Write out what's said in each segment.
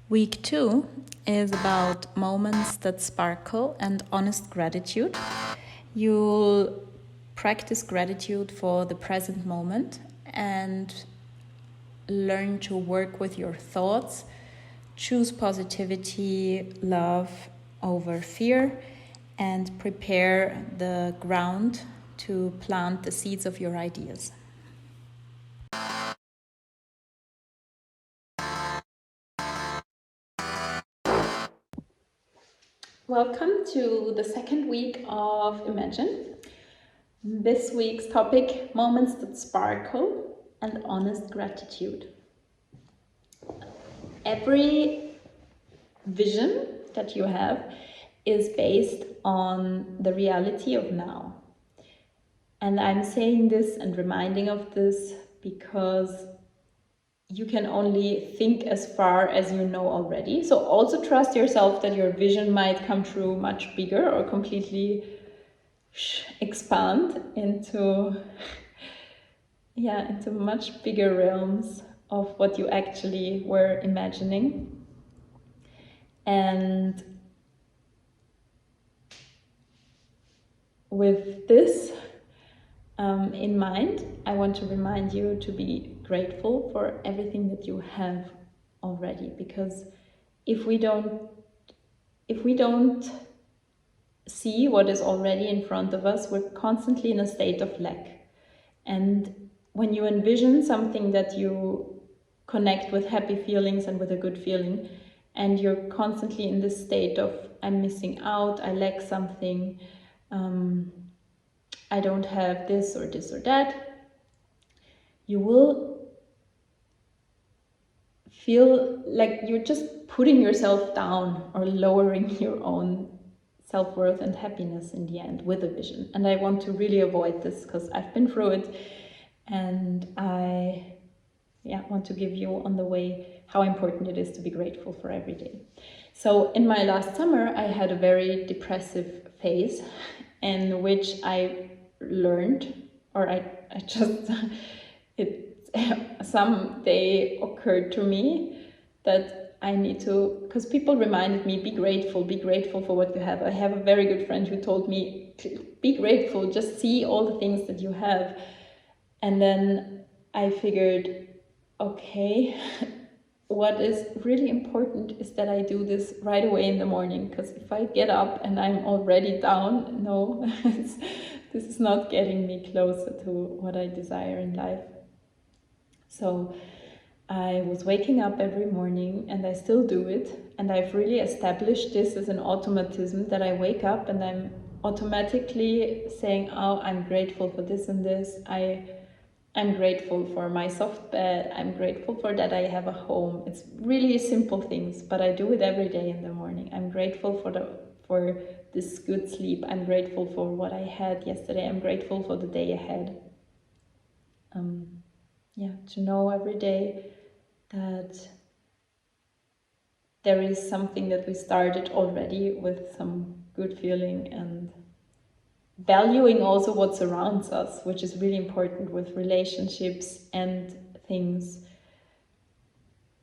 Week 2 is about moments that sparkle and honest gratitude. You'll practice gratitude for the present moment and learn to work with your thoughts, choose positivity, love over fear, and prepare the ground to plant the seeds of your ideas. Welcome to the second week of Imagine. This week's topic, moments that sparkle and honest gratitude. Every vision that you have is based on the reality of now. And I'm saying this and reminding of this because you can only think as far as you know already. So also trust yourself that your vision might come true much bigger or completely expand into much bigger realms of what you actually were imagining. And with this in mind, I want to remind you to be grateful for everything that you have already, because if we don't see what is already in front of us, we're constantly in a state of lack. And when you envision something that you connect with happy feelings and with a good feeling, and you're constantly in this state of I'm missing out, I lack something, I don't have this or that, you will feel like you're just putting yourself down or lowering your own self-worth and happiness in the end with a vision. And I want to really avoid this because I've been through it, and I want to give you on the way how important it is to be grateful for every day. So in my last summer, I had a very depressive phase in which I learned, or I just, someday occurred to me that I need to, because people reminded me, be grateful for what you have. I have a very good friend who told me, be grateful, just see all the things that you have. And then I figured, okay, what is really important is that I do this right away in the morning, because if I get up and I'm already down, no, this is not getting me closer to what I desire in life. So I was waking up every morning, and I still do it, and I've really established this as an automatism that I wake up and I'm automatically saying, oh, I'm grateful for this and this, I'm grateful for my soft bed, I'm grateful for that I have a home. It's really simple things, but I do it every day in the morning. I'm grateful for this good sleep, I'm grateful for what I had yesterday, I'm grateful for the day ahead. To know every day that there is something that we started already with some good feeling, and valuing also what surrounds us, which is really important with relationships and things.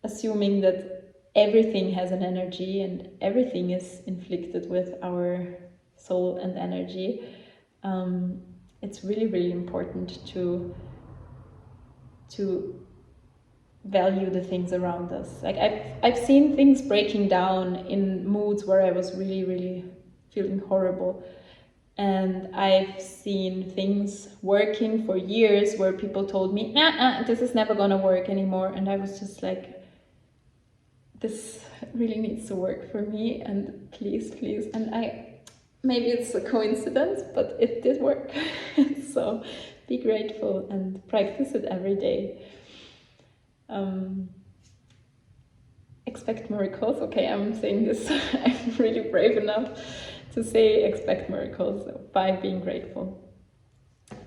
Assuming that everything has an energy and everything is inflicted with our soul and energy. It's really, really important to value the things around us. Like I've seen things breaking down in moods where I was really, really feeling horrible. And I've seen things working for years where people told me, this is never gonna work anymore. And I was just like, this really needs to work for me, and please. And maybe it's a coincidence, but it did work. So be grateful and practice it every day. Expect miracles. Okay, I'm saying this. I'm really brave enough to say expect miracles by being grateful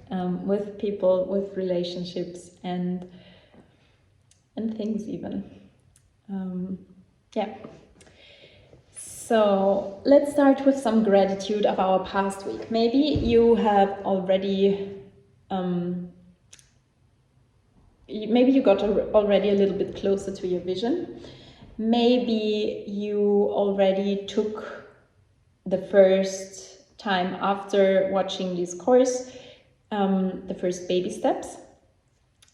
with people, with relationships, and things even. So let's start with some gratitude of our past week. Maybe you have already maybe you got already a little bit closer to your vision, Maybe you already took the first time after watching this course, the first baby steps.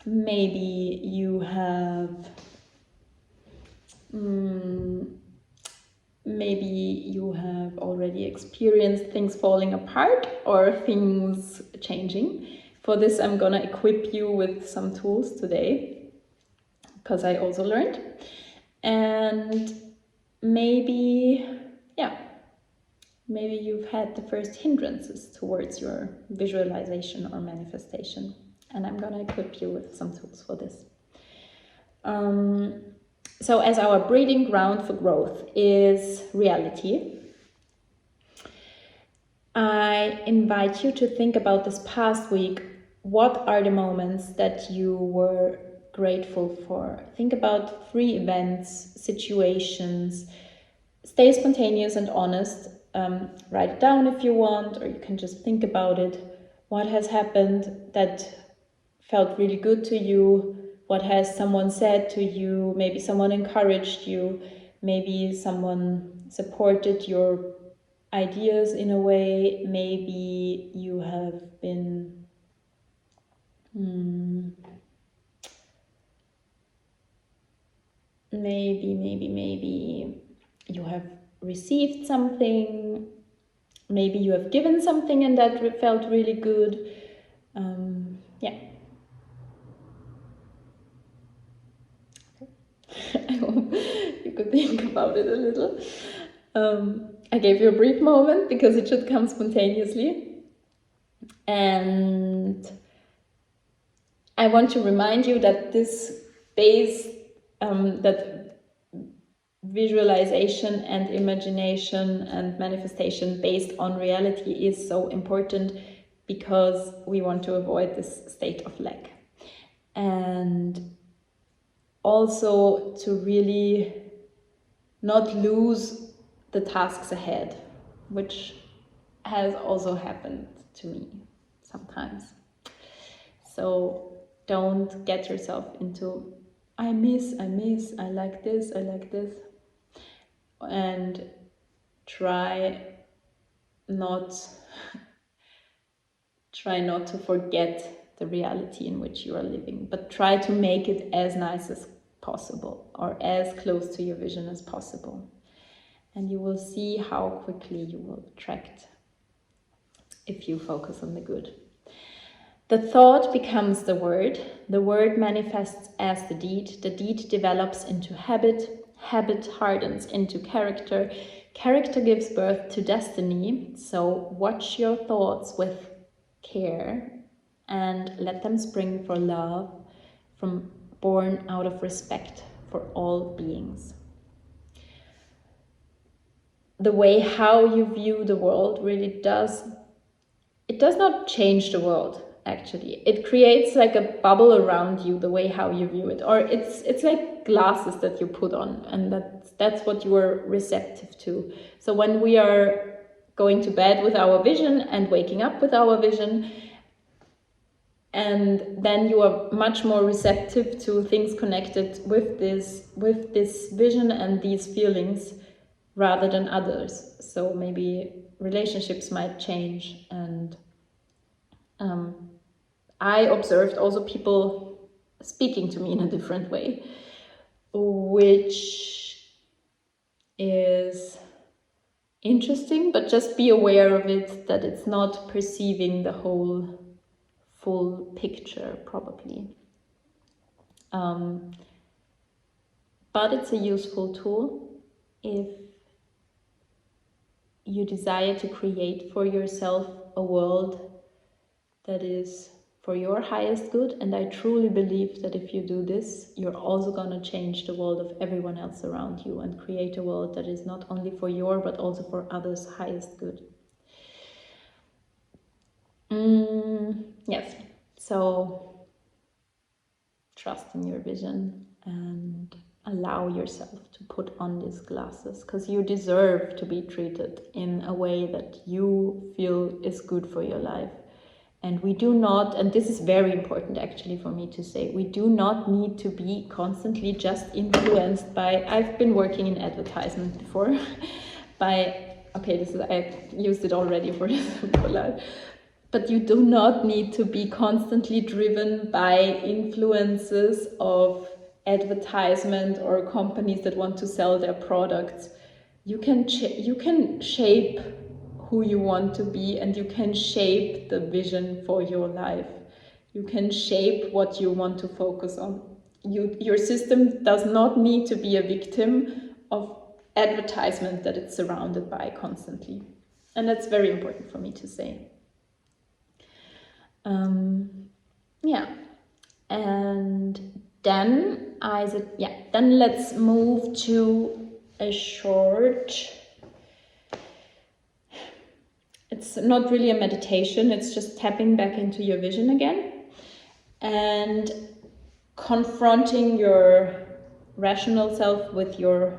Maybe you have maybe you have already experienced things falling apart or things changing. For this, I'm gonna equip you with some tools today, because I also learned. And maybe, maybe you've had the first hindrances towards your visualization or manifestation. And I'm gonna equip you with some tools for this. So as our breeding ground for growth is reality, I invite you to think about this past week. What are the moments that you were grateful for? Think about 3 events, situations. Stay spontaneous and honest. Write it down if you want, or you can just think about it. What has happened that felt really good to you? What has someone said to you? Maybe someone encouraged you. Maybe someone supported your ideas in a way. Maybe you have been maybe you have received something. Maybe you have given something and that felt really good. I hope you could think about it a little. I gave you a brief moment because it should come spontaneously. And I want to remind you that this base, that visualization and imagination and manifestation based on reality is so important, because we want to avoid this state of lack. And also to really not lose the tasks ahead, which has also happened to me sometimes. So don't get yourself into I like this, and try not to forget the reality in which you are living, but try to make it as nice as possible, or as close to your vision as possible. And you will see how quickly you will attract if you focus on the good. The thought becomes the word manifests as the deed develops into habit hardens into character gives birth to destiny. So watch your thoughts with care and let them spring for love, born out of respect for all beings. The way how you view the world really does not change the world. Actually, it creates like a bubble around you, the way how you view it, or it's like glasses that you put on, and that's what you are receptive to. So when we are going to bed with our vision and waking up with our vision, and then you are much more receptive to things connected with this vision and these feelings rather than others. So maybe relationships might change. And I observed also people speaking to me in a different way, which is interesting, but just be aware of it, that it's not perceiving the whole full picture probably. But it's a useful tool if you desire to create for yourself a world that is for your highest good. And I truly believe that if you do this, you're also going to change the world of everyone else around you and create a world that is not only for your but also for others' highest good. Yes, so trust in your vision and allow yourself to put on these glasses, because you deserve to be treated in a way that you feel is good for your life. And we do not, and this is very important actually for me to say, we do not need to be constantly just influenced by, I've been working in advertisement before, by, okay, this is, I used it already for this, but you do not need to be constantly driven by influences of advertisement or companies that want to sell their products. You can shape who you want to be, and you can shape the vision for your life. You can shape what you want to focus on. Your system does not need to be a victim of advertisement that it's surrounded by constantly. And that's very important for me to say. Yeah. And then I said, yeah, then let's move to a short, it's not really a meditation, it's just tapping back into your vision again and confronting your rational self with your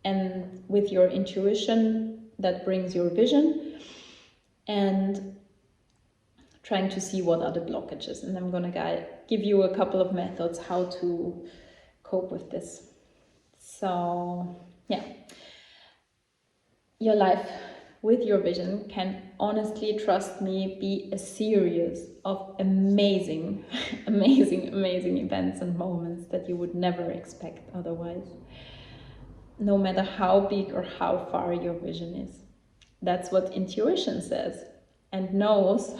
intuition that brings your vision, and trying to see what are the blockages. And I'm gonna give you a couple of methods how to cope with this. So yeah, your life with your vision can, honestly, trust me, be a series of amazing events and moments that you would never expect otherwise, no matter how big or how far your vision is. That's what intuition says and knows.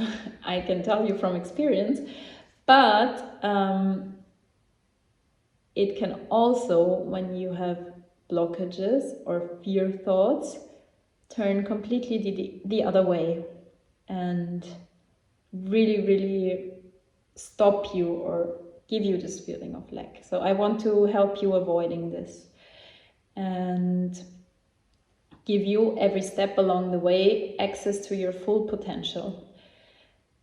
I can tell you from experience, but it can also, when you have blockages or fear thoughts, turn completely the other way and really stop you or give you this feeling of lack. So I want to help you avoiding this and give you every step along the way access to your full potential,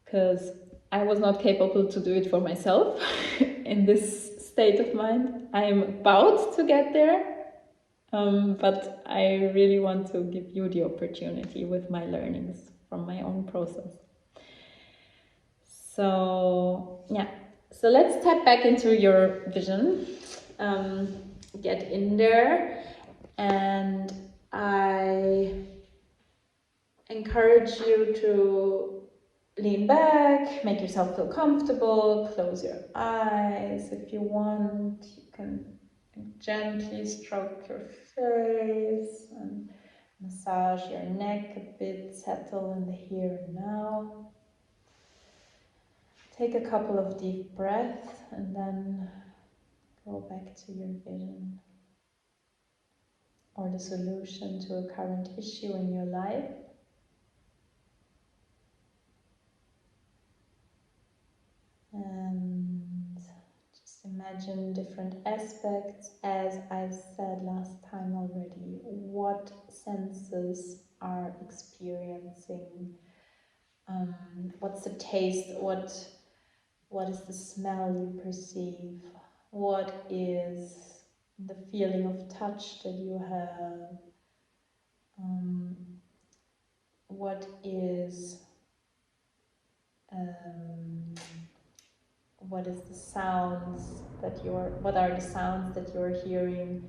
because I was not capable to do it for myself in this state of mind. I am about to get there, but I really want to give you the opportunity with my learnings from my own process. So yeah, so let's tap back into your vision, get in there, and I encourage you to lean back, make yourself feel comfortable, close your eyes if you want. You can gently stroke your face and massage your neck a bit, settle in the here and now. Take a couple of deep breaths and then go back to your vision or the solution to a current issue in your life. And just imagine different aspects, as I said last time already. What senses are experiencing? What's the taste? What is the smell you perceive? What is the feeling of touch that you have? What is the sounds that what are the sounds that you're hearing?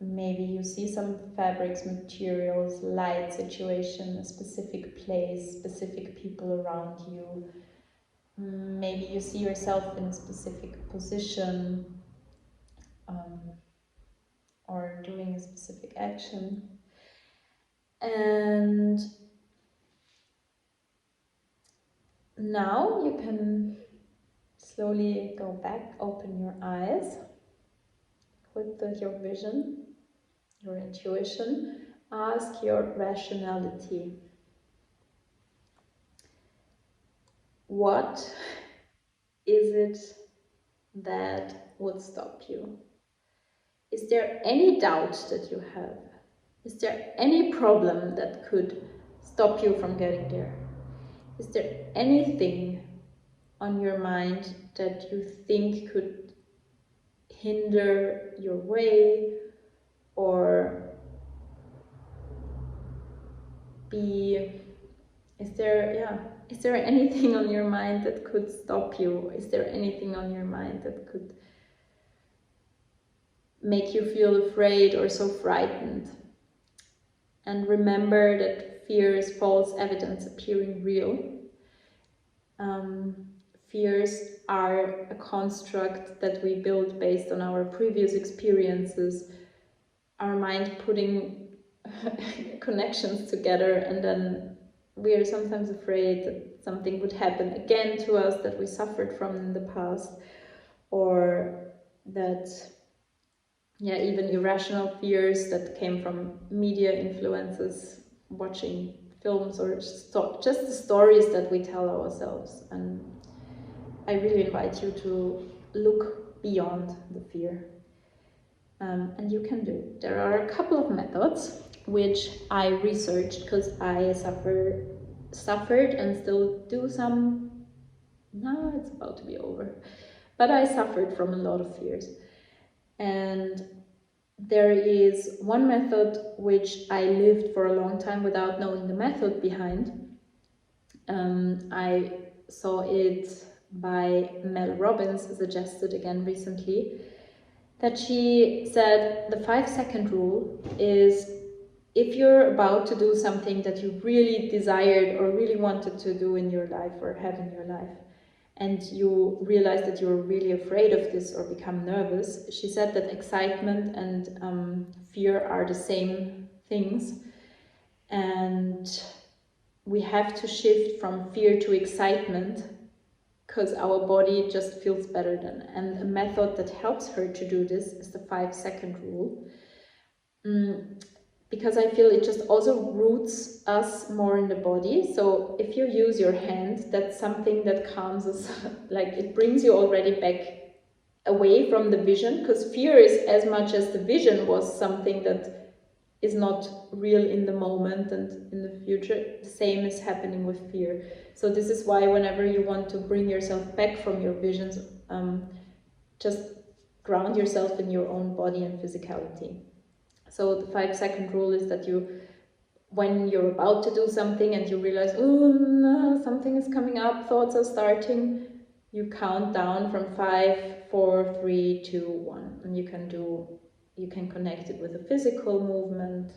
Maybe you see some fabrics, materials, light situation, a specific place, specific people around you. Maybe you see yourself in a specific position, or doing a specific action. And now you can slowly go back, open your eyes with your vision, your intuition. Ask your rationality. What is it that would stop you? Is there any doubt that you have? Is there any problem that could stop you from getting there? Is there anything on your mind that you think could hinder your way or is there is there anything on your mind that could stop you? Is there anything on your mind that could make you feel afraid or so frightened? And remember that fear is false evidence appearing real. Fears are a construct that we build based on our previous experiences, our mind putting connections together, and then we are sometimes afraid that something would happen again to us that we suffered from in the past, or that, yeah, even irrational fears that came from media influences, watching films, or just the stories that we tell ourselves. And I really invite you to look beyond the fear. And you can do it. There are a couple of methods which I researched because I suffered and still do some. Now it's about to be over, but I suffered from a lot of fears. And there is one method which I lived for a long time without knowing the method behind. I saw it by Mel Robbins, suggested again recently, that she said the 5-second rule is, if you're about to do something that you really desired or really wanted to do in your life or have in your life, and you realize that you're really afraid of this or become nervous, she said that excitement and fear are the same things, and we have to shift from fear to excitement because our body just feels better then. And a method that helps her to do this is the 5-second rule. Because I feel it just also roots us more in the body. So if you use your hand, that's something that calms us, like it brings you already back away from the vision, because fear is, as much as the vision was something that is not real in the moment and in the future, the same is happening with fear. So this is why whenever you want to bring yourself back from your visions, just ground yourself in your own body and physicality. So the 5-second rule is that when you're about to do something and you realize, oh no, something is coming up, thoughts are starting, you count down from 5, 4, 3, 2, 1, and you can connect it with a physical movement,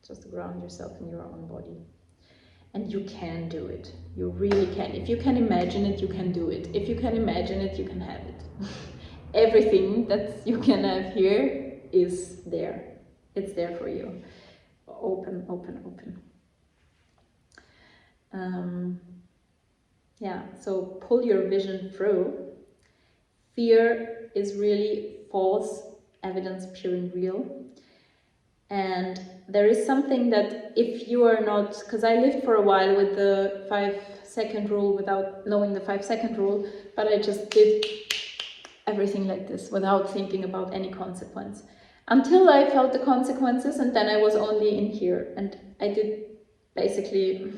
just to ground yourself in your own body. And you can do it. You really can. If you can imagine it, you can do it. If you can imagine it, you can have it. Everything that you can have here is there. It's there for you. Open, open, open. Yeah, so pull your vision through. Fear is really false evidence appearing real. And there is something that if you are not, because I lived for a while with the 5-second rule without knowing the 5-second rule, but I just did everything like this without thinking about any consequence. Until I felt the consequences, and then I was only in here. And I did basically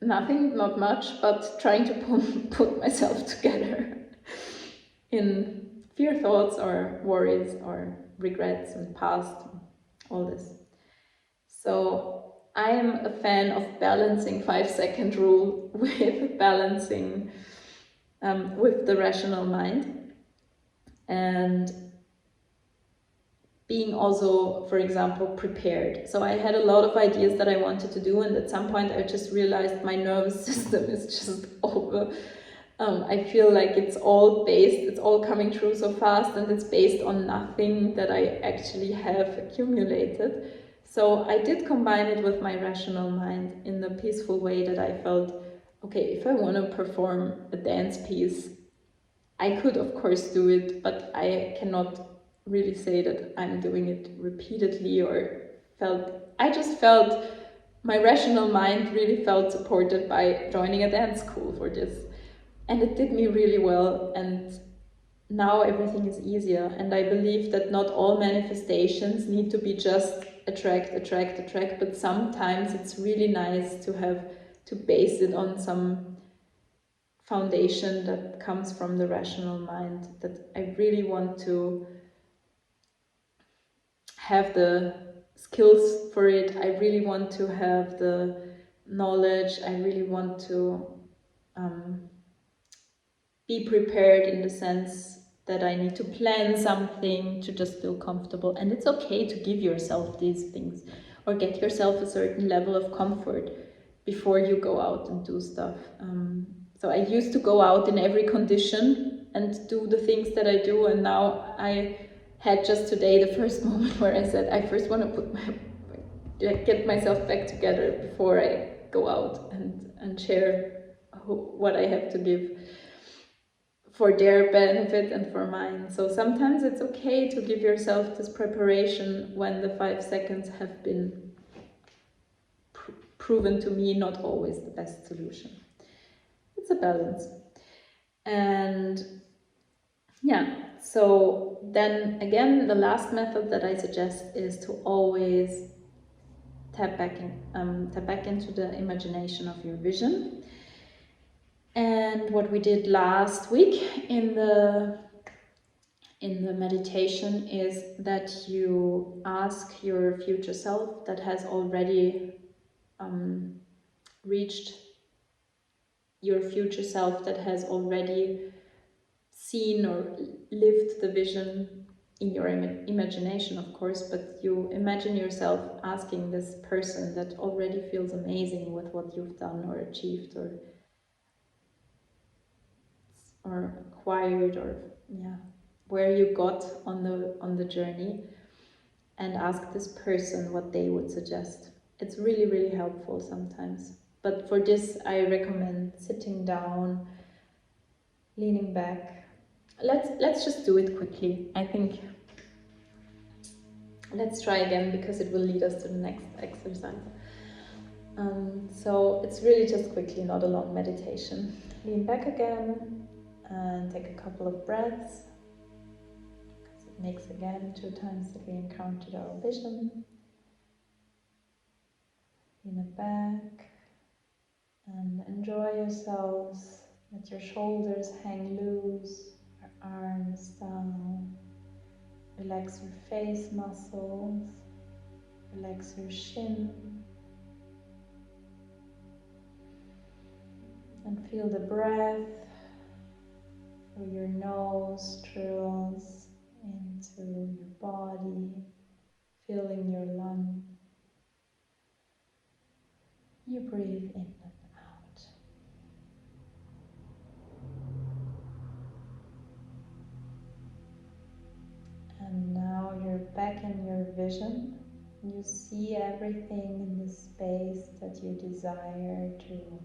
nothing, not much, but trying to put myself together in fear thoughts or worries or regrets and past, all this. So I am a fan of balancing 5-second rule with balancing with the rational mind, and being also, for example, prepared. So I had a lot of ideas that I wanted to do, and at some point I just realized my nervous system is just over. I feel like it's all coming through so fast, and it's based on nothing that I actually have accumulated. So I did combine it with my rational mind in the peaceful way that I felt, okay, if I want to perform a dance piece, I could of course do it, but I cannot really say that I'm doing it repeatedly I just felt my rational mind really felt supported by joining a dance school for this. And it did me really well, and now everything is easier. And I believe that not all manifestations need to be just attract, but sometimes it's really nice to base it on some foundation that comes from the rational mind, that I really want to have the skills for it, I really want to have the knowledge, I really want to be prepared in the sense that I need to plan something to just feel comfortable. And it's okay to give yourself these things or get yourself a certain level of comfort before you go out and do stuff. So I used to go out in every condition and do the things that I do, and now I had just today the first moment where I said I first want to get myself back together before I go out and share what I have to give for their benefit and for mine. So sometimes it's okay to give yourself this preparation when the 5 seconds have been proven to me not always the best solution. It's a balance. And yeah, so then again, the last method that I suggest is to always tap back into the imagination of your vision. And what we did last week in the meditation is that you ask your future self that has already reached, your future self that has already seen or lived the vision in your imagination, of course, but you imagine yourself asking this person that already feels amazing with what you've done or achieved or acquired, or where you got on the journey, and ask this person what they would suggest. It's really, really helpful sometimes. But for this, I recommend sitting down, leaning back. Let's just do it quickly. I think let's try again because it will lead us to the next exercise. So it's really just quickly, not a long meditation. Lean back again and take a couple of breaths. It makes again 2 times that we encountered our vision. Lean it back and enjoy yourselves. Let your shoulders hang loose, your arms down. Relax your face muscles, relax your shin, and feel the breath through your nostrils into your body, filling your lung. You breathe in and out. And now you're back in your vision. You see everything in the space that you desire to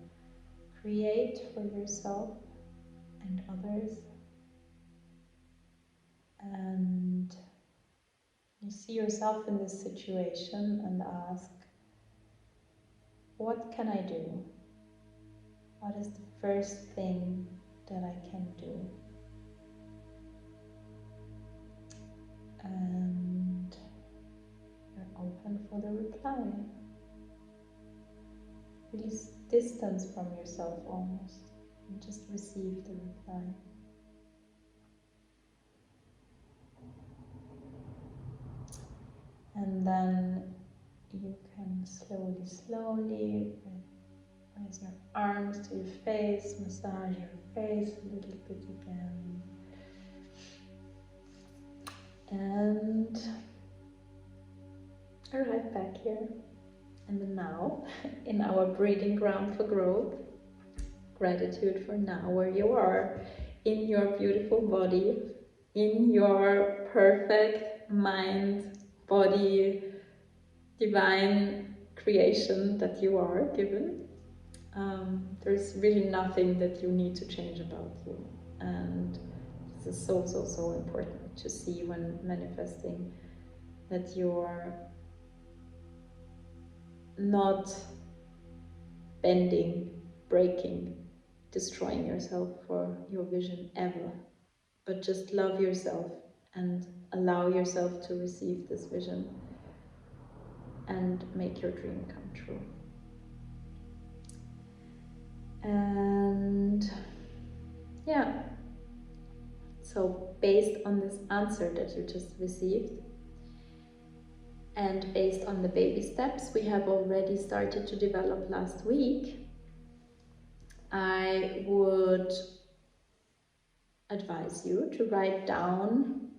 create for yourself and others. And you see yourself in this situation and ask, what can I do? What is the first thing that I can do? And you're open for the reply. Release distance from yourself almost, and just receive the reply. And then you can slowly raise your arms to your face, massage your face a little bit again. And arrive back here in the now, in our breeding ground for growth. Gratitude for now, where you are, in your beautiful body, in your perfect mind, body, divine creation that you are given. There's really nothing that you need to change about you. And this is so important to see when manifesting, that you're not bending, breaking, destroying yourself for your vision ever, but just love yourself and allow yourself to receive this vision and make your dream come true. And yeah, so based on this answer that you just received, and based on the baby steps we have already started to develop last week, I would advise you to write down,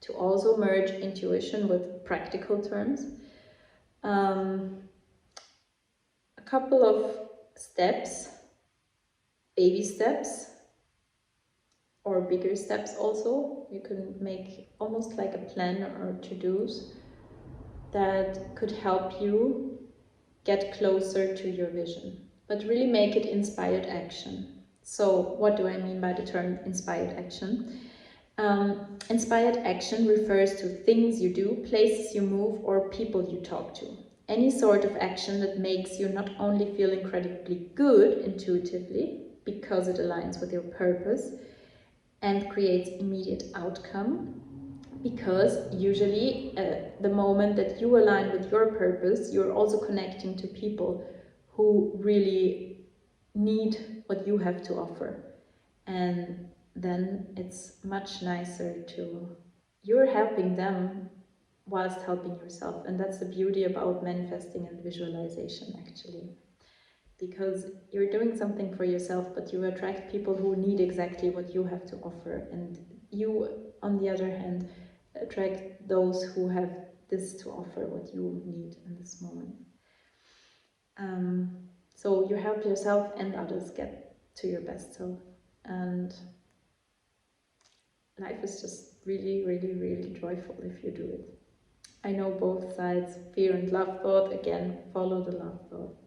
to also merge intuition with practical terms, a couple of steps, baby steps, or bigger steps also. You can make almost like a plan or to-dos that could help you get closer to your vision, but really make it inspired action. So what do I mean by the term inspired action? Inspired action refers to things you do, places you move, or people you talk to. Any sort of action that makes you not only feel incredibly good intuitively, because it aligns with your purpose and creates immediate outcome, because usually the moment that you align with your purpose, you're also connecting to people who really need what you have to offer. And then it's much nicer to, you're helping them whilst helping yourself. And that's the beauty about manifesting and visualization, actually. Because you're doing something for yourself, but you attract people who need exactly what you have to offer. And you, on the other hand, attract those who have this to offer, what you need in this moment. So you help yourself and others get to your best self. And life is just really, really, really joyful if you do it. I know both sides, fear and love thought. Again, follow the love thought.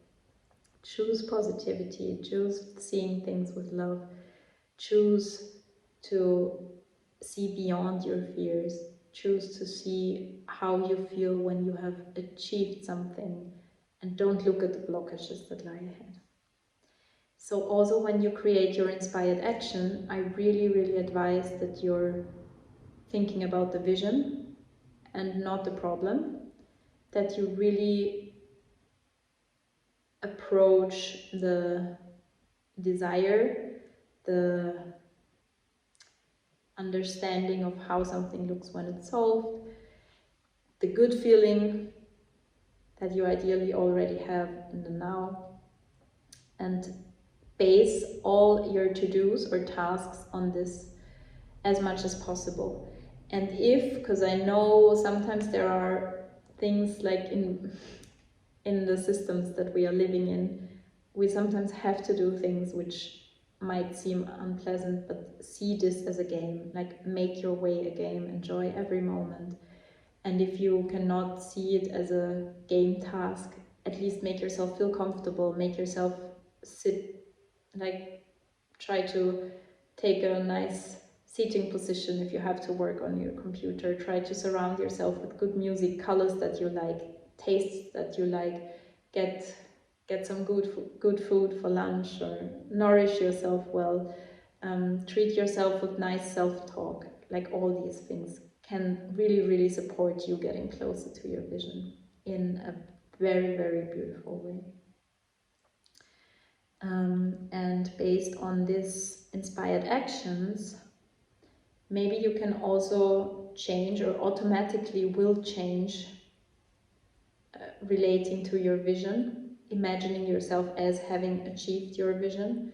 Choose positivity, choose seeing things with love, choose to see beyond your fears, choose to see how you feel when you have achieved something, and don't look at the blockages that lie ahead. So also when you create your inspired action, I really, really advise that you're thinking about the vision and not the problem, that you really approach the desire, the understanding of how something looks when it's solved, the good feeling that you ideally already have in the now, and base all your to-dos or tasks on this as much as possible. And if, because I know sometimes there are things like in the systems that we are living in, we sometimes have to do things which might seem unpleasant, but see this as a game, like make your way a game, enjoy every moment. And if you cannot see it as a game task, at least make yourself feel comfortable, make yourself sit, like try to take a nice seating position if you have to work on your computer. Try to surround yourself with good music, colors that you like, tastes that you like, get some good food for lunch, or nourish yourself well, treat yourself with nice self-talk. Like all these things can really, really support you getting closer to your vision in a very, very beautiful way. And based on these inspired actions, maybe you can also change, or automatically will change, relating to your vision, imagining yourself as having achieved your vision.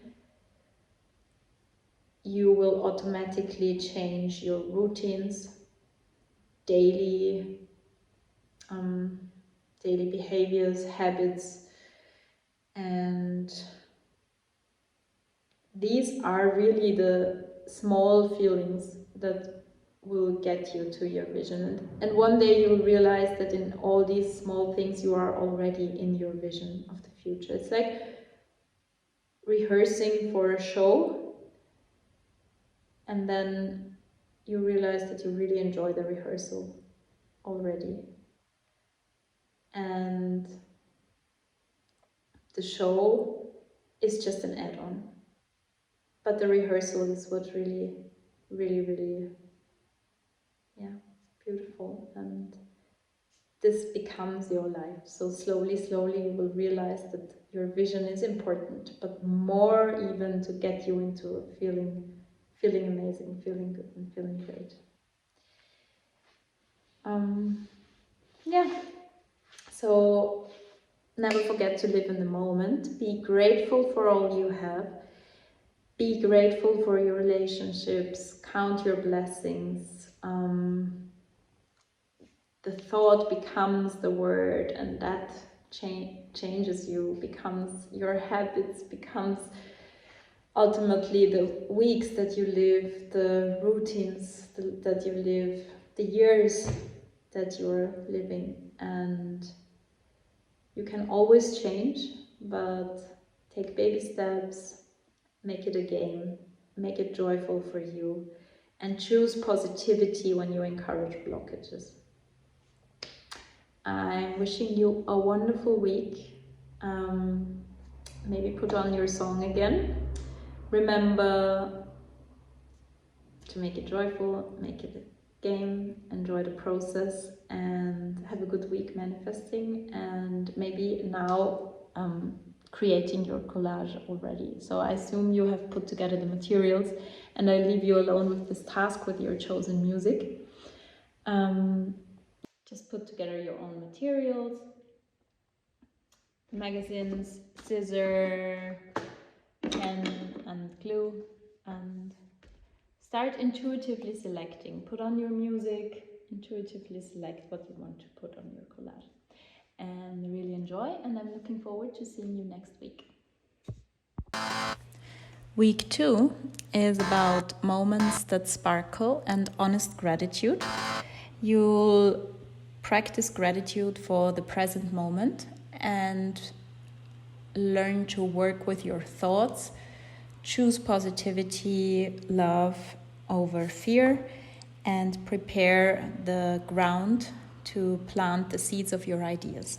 You will automatically change your routines, daily behaviors, habits, and these are really the small feelings that will get you to your vision. And one day you'll realize that in all these small things you are already in your vision of the future. It's like rehearsing for a show, and then you realize that you really enjoy the rehearsal already. And the show is just an add-on. But the rehearsal is what really, really, really, yeah, beautiful. And this becomes your life. So slowly, slowly you will realize that your vision is important, but more even to get you into feeling amazing, feeling good and feeling great. Yeah, so never forget to live in the moment. Be grateful for all you have. Be grateful for your relationships, count your blessings. The thought becomes the word, and that changes you, becomes your habits, becomes ultimately the weeks that you live, the routines that you live, the years that you're living. And you can always change, but take baby steps, make it a game, make it joyful for you, and choose positivity when you encourage blockages. I'm wishing you a wonderful week. Maybe put on your song again. Remember to make it joyful, make it a game, enjoy the process, and have a good week manifesting. And maybe now creating your collage already. So I assume you have put together the materials, and I leave you alone with this task with your chosen music. Just put together your own materials, magazines, scissor, pen and glue, and start intuitively selecting. Put on your music, intuitively select what you want to put on your collage. And really enjoy, and I'm looking forward to seeing you next week. Week 2 is about moments that sparkle and honest gratitude. You'll practice gratitude for the present moment and learn to work with your thoughts, choose positivity, love over fear, and prepare the ground to plant the seeds of your ideas.